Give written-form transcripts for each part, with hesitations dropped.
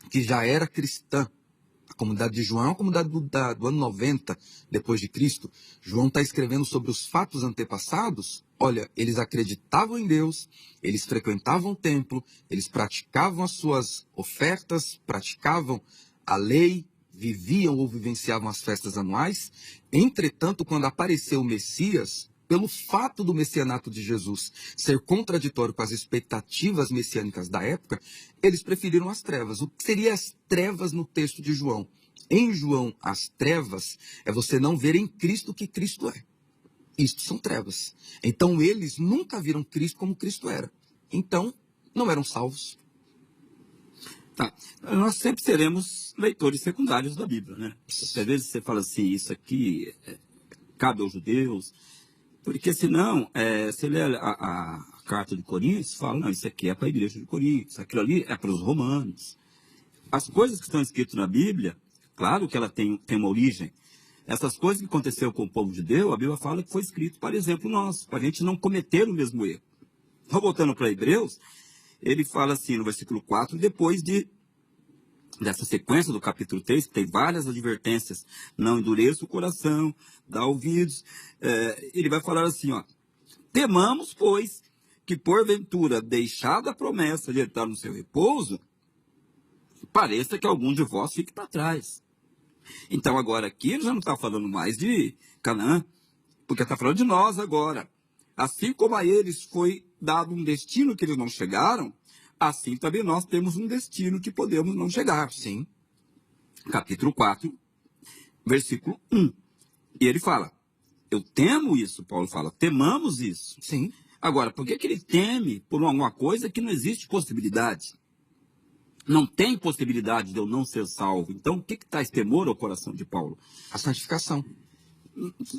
que já era cristã. A comunidade de João é uma comunidade do ano 90 depois de Cristo. João está escrevendo sobre os fatos antepassados. Olha, eles acreditavam em Deus, eles frequentavam o templo, eles praticavam as suas ofertas, praticavam a lei, viviam ou vivenciavam as festas anuais. Entretanto, quando apareceu o Messias, pelo fato do messianato de Jesus ser contraditório com as expectativas messiânicas da época, eles preferiram as trevas. O que seria as trevas no texto de João? Em João, as trevas é você não ver em Cristo o que Cristo é. Isto são trevas. Então, eles nunca viram Cristo como Cristo era. Então, não eram salvos. Tá. Nós sempre seremos leitores secundários da Bíblia, né? Às vezes você fala assim, isso aqui cabe aos judeus, porque senão, se lê a carta de Coríntios, fala, não, isso aqui é para a igreja de Coríntios, aquilo ali é para os romanos. As coisas que estão escritas na Bíblia, claro que ela tem uma origem. Essas coisas que aconteceram com o povo judeu, a Bíblia fala que foi escrito para exemplo nosso, para a gente não cometer o mesmo erro. Então, voltando para Hebreus, ele fala assim no versículo 4, depois dessa sequência do capítulo 3, que tem várias advertências, não endureça o coração, dá ouvidos, ele vai falar assim, ó, temamos, pois, que porventura, deixada a promessa de entrar no seu repouso, pareça que algum de vós fique para trás. Então agora aqui ele já não está falando mais de Canaã, porque está falando de nós agora. Assim como a eles foi dado um destino que eles não chegaram, assim também nós temos um destino que podemos não chegar. Sim. Capítulo 4, versículo 1. E ele fala, eu temo isso, Paulo fala, temamos isso. Sim. Agora, por que ele teme por alguma coisa que não existe possibilidade? Não tem possibilidade de eu não ser salvo. Então, o que traz temor ao coração de Paulo? A santificação.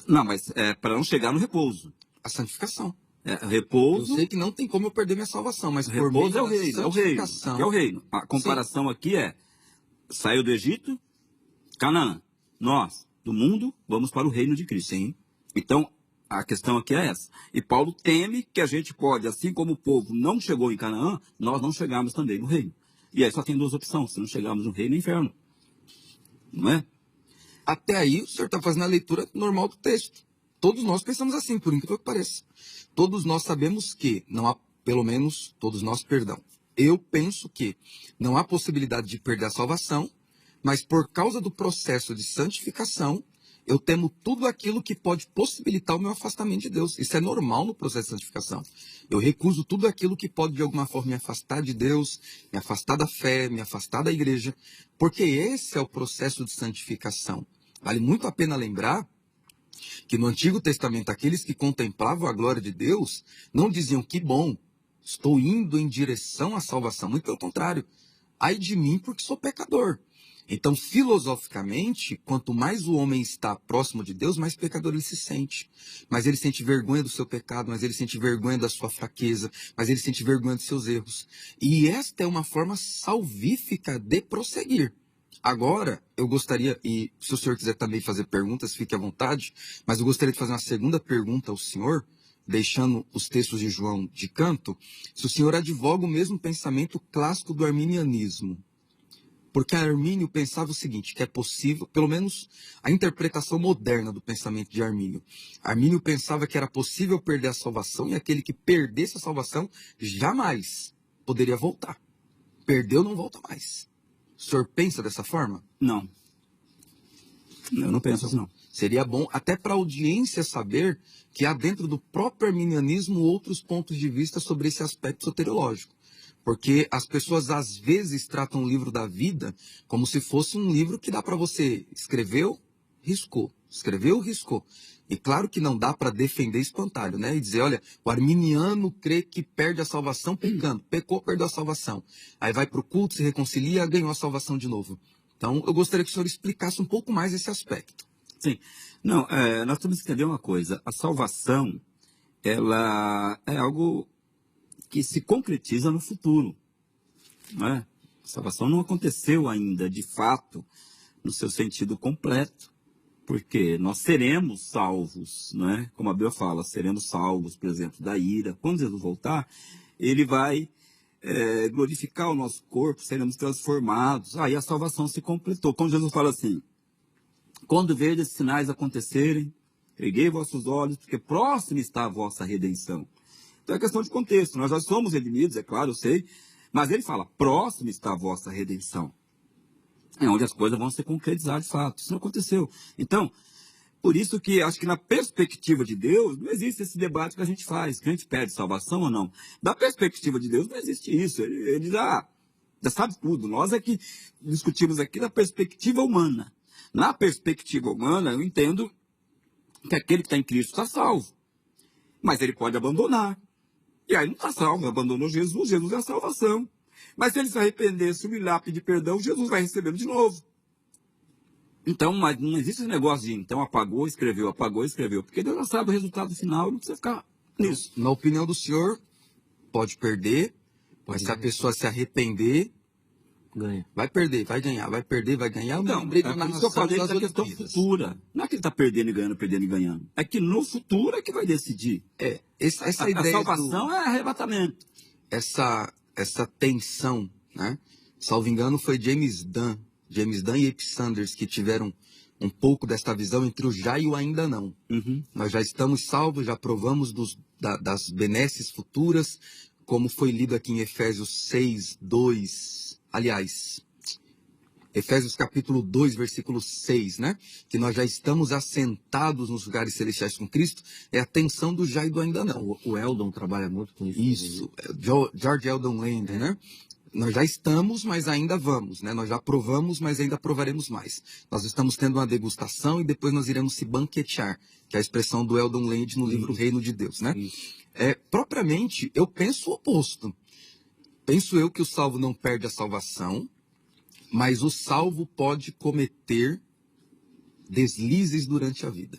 Não, mas é para não chegar no repouso. A santificação. Repouso. Eu sei que não tem como eu perder minha salvação, mas repouso é o reino, santificação. É o reino. A comparação Sim. aqui saiu do Egito, Canaã. Nós, do mundo, vamos para o reino de Cristo. Sim. Então, a questão aqui é essa. E Paulo teme que a gente pode, assim como o povo não chegou em Canaã, nós não chegarmos também no reino. E aí só tem duas opções, se não chegarmos no reino, no inferno. Não é? Até aí, o senhor está fazendo a leitura normal do texto. Todos nós pensamos assim, por incrível que pareça. Todos nós sabemos que não há, pelo menos, todos nós, perdão. Eu penso que não há possibilidade de perder a salvação, mas por causa do processo de santificação, eu temo tudo aquilo que pode possibilitar o meu afastamento de Deus. Isso é normal no processo de santificação. Eu recuso tudo aquilo que pode, de alguma forma, me afastar de Deus, me afastar da fé, me afastar da igreja, porque esse é o processo de santificação. Vale muito a pena lembrar que no Antigo Testamento, aqueles que contemplavam a glória de Deus, não diziam que bom, estou indo em direção à salvação. Muito pelo contrário, ai de mim porque sou pecador. Então, filosoficamente, quanto mais o homem está próximo de Deus, mais pecador ele se sente. Mas ele sente vergonha do seu pecado, mas ele sente vergonha da sua fraqueza, mas ele sente vergonha dos seus erros. E esta é uma forma salvífica de prosseguir. Agora, eu gostaria, e se o senhor quiser também fazer perguntas, fique à vontade, mas eu gostaria de fazer uma segunda pergunta ao senhor, deixando os textos de João de canto, se o senhor advoga o mesmo pensamento clássico do arminianismo. Porque Armínio pensava o seguinte, que é possível, pelo menos a interpretação moderna do pensamento de Armínio. Armínio pensava que era possível perder a salvação e aquele que perdesse a salvação jamais poderia voltar. Perdeu, não volta mais. O senhor pensa dessa forma? Não. Eu não penso assim, não. Seria bom até para a audiência saber que há dentro do próprio arminianismo outros pontos de vista sobre esse aspecto soteriológico. Porque as pessoas às vezes tratam o livro da vida como se fosse um livro que dá para você escreveu, riscou, escreveu, riscou. E claro que não dá para defender espantalho, né? E dizer, olha, o arminiano crê que perde a salvação pecando, pecou, perdeu a salvação. Aí vai para o culto, se reconcilia, ganhou a salvação de novo. Então, eu gostaria que o senhor explicasse um pouco mais esse aspecto. Sim. Não, nós temos que entender uma coisa. A salvação, ela é algo que se concretiza no futuro, não é? A salvação não aconteceu ainda, de fato, no seu sentido completo, porque nós seremos salvos, não é? Como a Bíblia fala, seremos salvos, por exemplo, da ira. Quando Jesus voltar, ele vai glorificar o nosso corpo, seremos transformados. Aí a salvação se completou. Quando Jesus fala assim, quando vedes esses sinais acontecerem, erguei vossos olhos, porque próximo está a vossa redenção. Então é questão de contexto. Nós já somos redimidos, é claro, eu sei. Mas ele fala, próximo está a vossa redenção. É onde as coisas vão se concretizar de fato. Isso não aconteceu. Então, por isso que acho que na perspectiva de Deus, não existe esse debate que a gente faz, que a gente pede salvação ou não. Da perspectiva de Deus, não existe isso. Ele já sabe tudo. Nós é que discutimos aqui da perspectiva humana. Na perspectiva humana, eu entendo que aquele que está em Cristo está salvo. Mas ele pode abandonar. E aí não está salvo, abandonou Jesus, Jesus é a salvação. Mas se ele se arrepender, se humilhar, pedir perdão, Jesus vai recebê-lo de novo. Então, mas não existe esse negócio de, então, apagou, escreveu, porque Deus já sabe o resultado final, não precisa ficar nisso. Na opinião do senhor, pode perder, mas se a pessoa se arrepender, ganha. Vai perder, vai ganhar, vai perder, vai ganhar. Não, por isso que eu falei da questão futura. Não é que ele está perdendo e ganhando. É que no futuro é que vai decidir. Essa A ideia salvação é arrebatamento. Essa tensão, né? Salvo engano, foi James Dunn e Ip Sanders que tiveram um pouco desta visão entre o já e o ainda não. Uhum. Nós já estamos salvos, já provamos das benesses futuras, como foi lido aqui em Efésios 6, 2. Aliás, Efésios capítulo 2, versículo 6, né? Que nós já estamos assentados nos lugares celestiais com Cristo. É a tensão do já e do ainda não. O Eldon trabalha muito com isso. Isso, George Eldon Lander, né? Nós já estamos, mas ainda vamos, né? Nós já provamos, mas ainda provaremos mais. Nós estamos tendo uma degustação e depois nós iremos se banquetear, que é a expressão do Eldon Lander no livro Reino de Deus, né? Propriamente, eu penso o oposto. Penso eu que o salvo não perde a salvação, mas o salvo pode cometer deslizes durante a vida.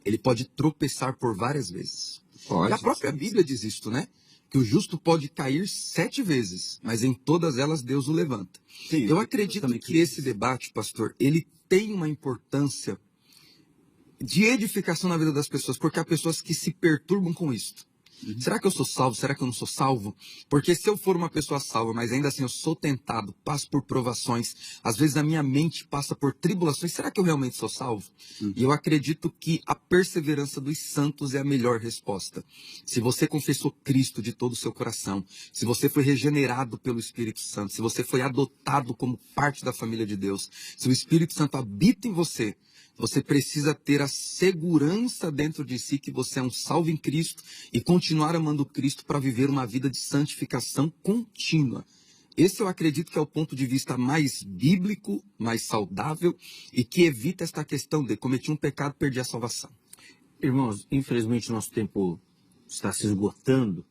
Ele pode tropeçar por várias vezes. Pode. E a própria Bíblia diz isto, né? Que o justo pode cair 7 vezes, mas em todas elas Deus o levanta. Sim, eu acredito que esse debate, pastor, ele tem uma importância de edificação na vida das pessoas, porque há pessoas que se perturbam com isto. Será que eu sou salvo? Será que eu não sou salvo? Porque se eu for uma pessoa salva, mas ainda assim eu sou tentado, passo por provações, às vezes a minha mente passa por tribulações, será que eu realmente sou salvo? E eu acredito que a perseverança dos santos é a melhor resposta. Se você confessou Cristo de todo o seu coração, se você foi regenerado pelo Espírito Santo, se você foi adotado como parte da família de Deus, se o Espírito Santo habita em você, você precisa ter a segurança dentro de si que você é um salvo em Cristo e continuar amando Cristo para viver uma vida de santificação contínua. Esse eu acredito que é o ponto de vista mais bíblico, mais saudável e que evita esta questão de cometer um pecado, perder a salvação. Irmãos, infelizmente nosso tempo está se esgotando,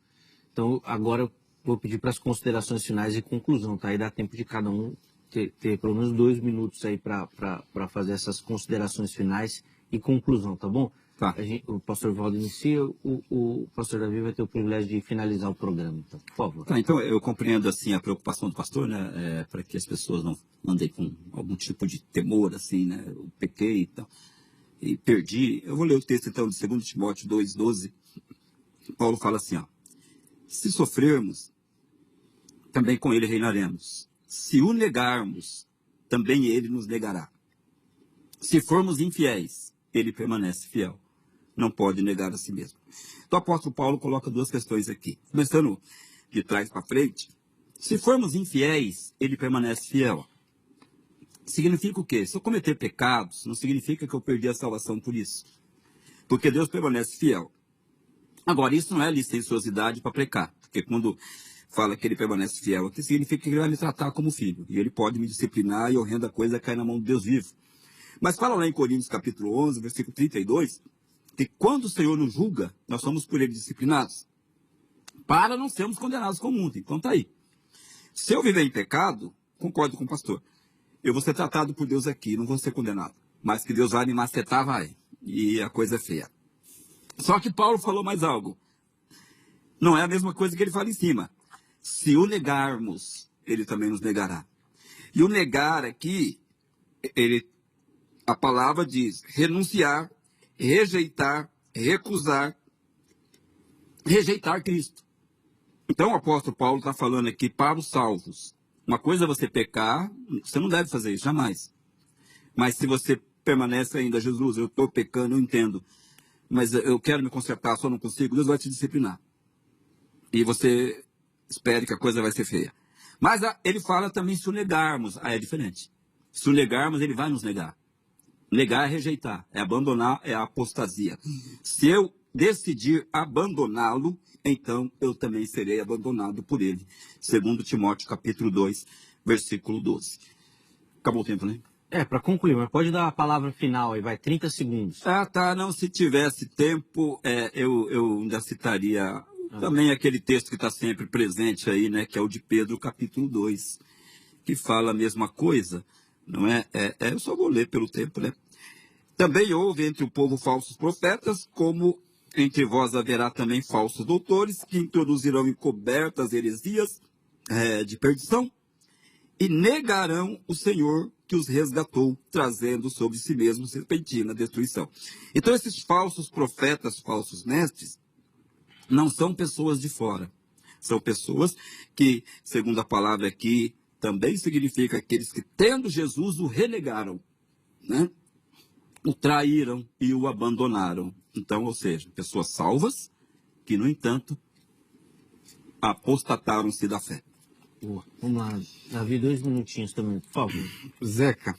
então agora eu vou pedir para as considerações finais e conclusão, tá? Aí dá tempo de cada um ter pelo menos 2 minutos aí para fazer essas considerações finais e conclusão, tá bom? Tá. O pastor Valdo inicia, o pastor Davi vai ter o privilégio de finalizar o programa, então, por favor. Tá, então eu compreendo assim a preocupação do pastor, né, para que as pessoas não andem com algum tipo de temor, assim, né, eu pequei e perdi. Eu vou ler o texto então de 2 Timóteo 2,12. Paulo fala assim, ó: se sofrermos, também com ele reinaremos. Se o negarmos, também ele nos negará. Se formos infiéis, ele permanece fiel. Não pode negar a si mesmo. Então o apóstolo Paulo coloca 2 questões aqui. Começando de trás para frente. Se formos infiéis, ele permanece fiel. Significa o quê? Se eu cometer pecados, não significa que eu perdi a salvação por isso. Porque Deus permanece fiel. Agora, isso não é licenciosidade para pecar. Porque quando fala que ele permanece fiel, que significa que ele vai me tratar como filho. E ele pode me disciplinar e horrenda coisa cai na mão de Deus vivo. Mas fala lá em Coríntios capítulo 11, versículo 32, que quando o Senhor nos julga, nós somos por ele disciplinados, para não sermos condenados com o mundo. Então tá aí. Se eu viver em pecado, concordo com o pastor, eu vou ser tratado por Deus aqui, não vou ser condenado. Mas que Deus vai me macetar, vai. E a coisa é feia. Só que Paulo falou mais algo. Não é a mesma coisa que ele fala em cima. Se o negarmos, ele também nos negará. E o negar aqui, a palavra diz renunciar, rejeitar, recusar, rejeitar Cristo. Então o apóstolo Paulo está falando aqui para os salvos. Uma coisa é você pecar, você não deve fazer isso, jamais. Mas se você permanece ainda, Jesus, eu estou pecando, eu entendo, mas eu quero me consertar, só não consigo, Deus vai te disciplinar. E você espere que a coisa vai ser feia. Mas ele fala também se o negarmos. É diferente. Se o negarmos, ele vai nos negar. Negar é rejeitar, é abandonar, é a apostasia. Se eu decidir abandoná-lo, então eu também serei abandonado por ele. Segundo Timóteo capítulo 2, versículo 12. Acabou o tempo, né? Para concluir, mas pode dar a palavra final aí, vai, 30 segundos. Tá, não, se tivesse tempo, eu ainda citaria também aquele texto que está sempre presente aí, né, que é o de Pedro capítulo 2, que fala a mesma coisa, não é? Eu só vou ler pelo tempo, né? Também houve entre o povo falsos profetas, como entre vós haverá também falsos doutores, que introduzirão encobertas heresias de perdição, e negarão o Senhor que os resgatou, trazendo sobre si mesmos repentina destruição. Então esses falsos profetas, falsos mestres, não são pessoas de fora. São pessoas que, segundo a palavra aqui, também significa aqueles que, tendo Jesus, o renegaram, né? O traíram e o abandonaram. Então, ou seja, pessoas salvas que, no entanto, apostataram-se da fé. Boa. Vamos lá, Davi, 2 minutinhos também, por favor. Zeca,